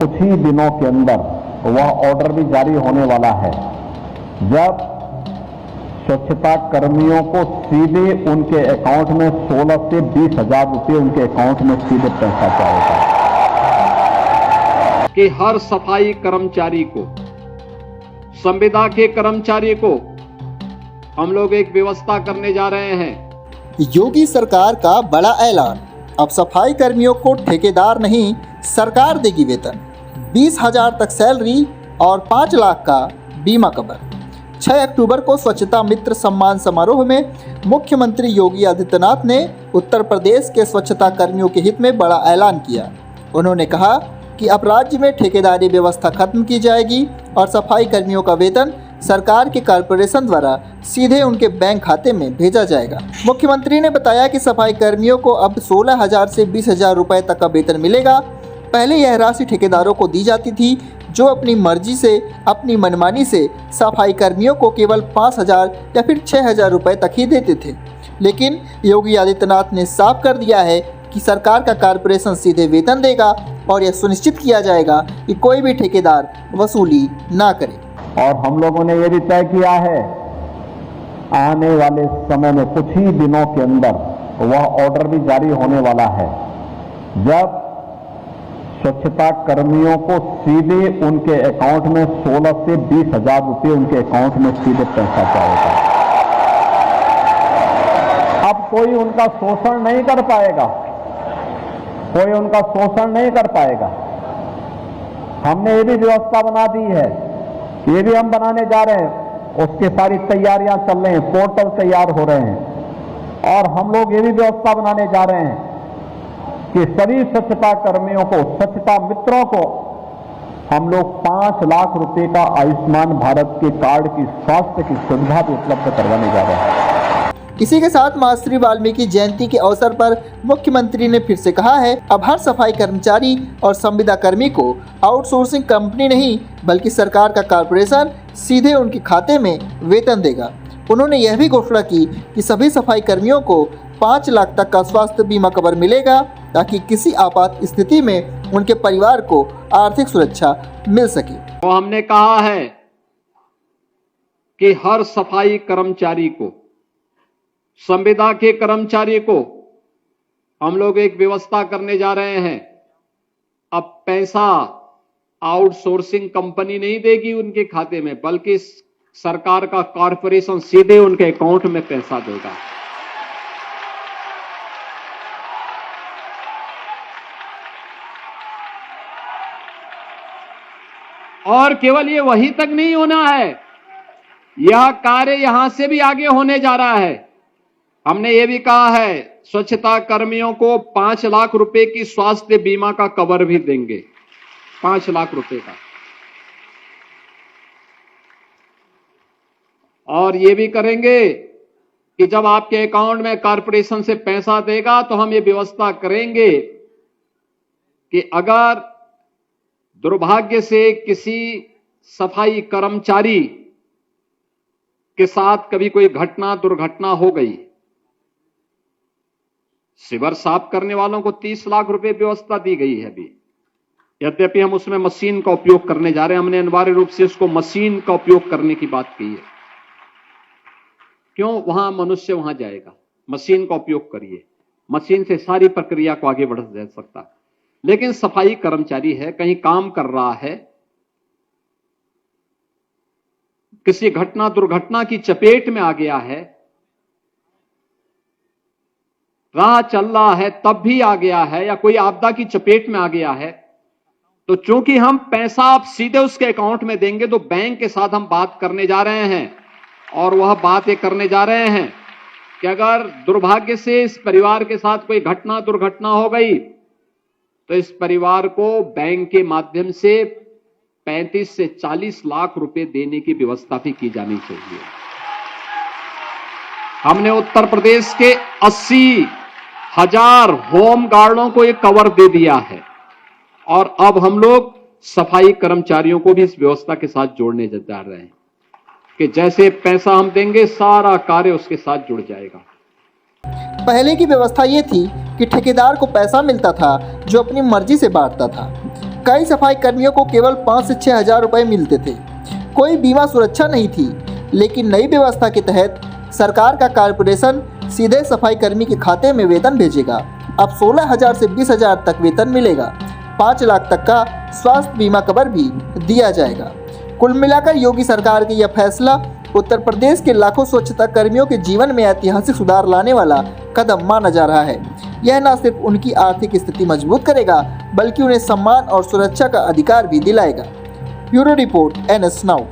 कुछ ही दिनों के अंदर वह ऑर्डर भी जारी होने वाला है, जब स्वच्छता कर्मियों को सीधे उनके अकाउंट में 16 से 20 हजार रुपये उनके अकाउंट में सीधे पैसा जाएगा। कि हर सफाई कर्मचारी को, संविदा के कर्मचारी को हम लोग एक व्यवस्था करने जा रहे हैं। योगी सरकार का बड़ा ऐलान, अब सफाई कर्मियों को ठेकेदार नहीं सरकार देगी वेतन, 20,000 तक सैलरी और 5 लाख का बीमा कवर। 6 अक्टूबर को स्वच्छता मित्र सम्मान समारोह में मुख्यमंत्री योगी आदित्यनाथ ने उत्तर प्रदेश के स्वच्छता कर्मियों के हित में बड़ा ऐलान किया। उन्होंने कहा कि अब राज्य में ठेकेदारी व्यवस्था खत्म की जाएगी और सफाई कर्मियों का वेतन सरकार के कॉरपोरेशन द्वारा सीधे उनके बैंक खाते में भेजा जाएगा। मुख्यमंत्री ने बताया कि सफाई कर्मियों को अब 16,000 से 20,000 रुपये तक का वेतन मिलेगा। पहले यह राशि ठेकेदारों को दी जाती थी, जो अपनी मर्जी से, अपनी मनमानी से सफाई कर्मियों को केवल 5,000 या फिर 6,000 रुपये तक ही देते थे। लेकिन योगी आदित्यनाथ ने साफ कर दिया है कि सरकार का कॉरपोरेशन सीधे वेतन देगा और यह सुनिश्चित किया जाएगा कि कोई भी ठेकेदार वसूली ना करे। और हम लोगों ने यह भी तय किया है, आने वाले समय में कुछ ही दिनों के अंदर वह ऑर्डर भी जारी होने वाला है, जब स्वच्छता कर्मियों को सीधे उनके अकाउंट में 16 से 20 हजार रुपये उनके अकाउंट में सीधे पैसा जाएगा। अब कोई उनका शोषण नहीं कर पाएगा, कोई उनका शोषण नहीं कर पाएगा। हमने ये भी व्यवस्था बना दी है, ये भी हम बनाने जा रहे हैं, उसके सारी तैयारियां चल रही हैं, पोर्टल तैयार हो रहे हैं। और हम लोग ये भी व्यवस्था बनाने जा रहे हैं कि सभी स्वच्छता कर्मियों को, स्वच्छता मित्रों को हम लोग 5 लाख रुपए का आयुष्मान भारत के कार्ड की स्वास्थ्य की सुविधा भी उपलब्ध करवाने जा रहे हैं। इसी के साथ महर्षि वाल्मीकि जयंती के अवसर पर मुख्यमंत्री ने फिर से कहा है, अब हर सफाई कर्मचारी और संविदा कर्मी को आउटसोर्सिंग कंपनी नहीं बल्कि सरकार का कॉरपोरेशन सीधे उनके खाते में वेतन देगा। उन्होंने यह भी घोषणा की कि सभी सफाई कर्मियों को 5 लाख तक का स्वास्थ्य बीमा कवर मिलेगा, ताकि किसी आपात स्थिति में उनके परिवार को आर्थिक सुरक्षा मिल सके। तो हमने कहा है कि हर सफाई कर्मचारी को, संविदा के कर्मचारी को हम लोग एक व्यवस्था करने जा रहे हैं। अब पैसा आउटसोर्सिंग कंपनी नहीं देगी उनके खाते में, बल्कि सरकार का कॉरपोरेशन सीधे उनके अकाउंट में पैसा देगा। और केवल ये वहीं तक नहीं होना है, यह कार्य यहां से भी आगे होने जा रहा है। हमने ये भी कहा है, स्वच्छता कर्मियों को 5 लाख रुपए की स्वास्थ्य बीमा का कवर भी देंगे, 5 लाख रुपए का। और ये भी करेंगे कि जब आपके अकाउंट में कॉरपोरेशन से पैसा देगा तो हम ये व्यवस्था करेंगे कि अगर दुर्भाग्य से किसी सफाई कर्मचारी के साथ कभी कोई दुर्घटना हो गई, सीवर साफ करने वालों को 30 लाख रुपए व्यवस्था दी गई है अभी। यद्यपि हम उसमें मशीन का उपयोग करने जा रहे हैं, हमने अनिवार्य रूप से उसको मशीन का उपयोग करने की बात की है। क्यों? वहां मनुष्य वहां जाएगा, मशीन का उपयोग करिए, मशीन से सारी प्रक्रिया को आगे बढ़ जा सकता। लेकिन सफाई कर्मचारी है, कहीं काम कर रहा है, किसी दुर्घटना की चपेट में आ गया है, राह चल रहा है तब भी आ गया है, या कोई आपदा की चपेट में आ गया है, तो चूंकि हम पैसा आप सीधे उसके अकाउंट में देंगे, तो बैंक के साथ हम बात करने जा रहे हैं। और वह बात ये करने जा रहे हैं कि अगर दुर्भाग्य से इस परिवार के साथ कोई दुर्घटना हो गई, तो इस परिवार को बैंक के माध्यम से 35 से 40 लाख रुपए देने की व्यवस्था भी की जानी चाहिए। हमने उत्तर प्रदेश के 80,000 होम गार्डों को ये कवर दे दिया है, और अब हम लोग सफाई कर्मचारियों को भी इस व्यवस्था के साथ जोड़ने जा रहे हैं कि जैसे पैसा हम देंगे, सारा कार्य उसके साथ जुड़ जाएगा। पहले की व्यवस्था ये थी कि ठेकेदार को पैसा मिलता था जो अपनी मर्जी से बांटता था। कई सफाई कर्मियों को केवल 5 से 6 हज़ार रुपये मिलते थे। कोई बीमा सुरक्षा नहीं थी, लेकिन नई व्यवस्था के तहत सरकार का कॉर्पोरेशन सीधे सफाई कर्मी के खाते में वेतन भेजेगा। अब 16,000 से 20,000 तक वेतन मिलेगा। 5 लाख तक का स्वास्थ्य बीमा कवर भी दिया जाएगा। कुल मिलाकर योगी सरकार का यह फैसला उत्तर प्रदेश के लाखों स्वच्छता कर्मियों के जीवन में ऐतिहासिक सुधार लाने वाला कदम माना जा रहा है। यह न सिर्फ उनकी आर्थिक स्थिति मजबूत करेगा, बल्कि उन्हें सम्मान और सुरक्षा का अधिकार भी दिलाएगा। Bureau report NS now.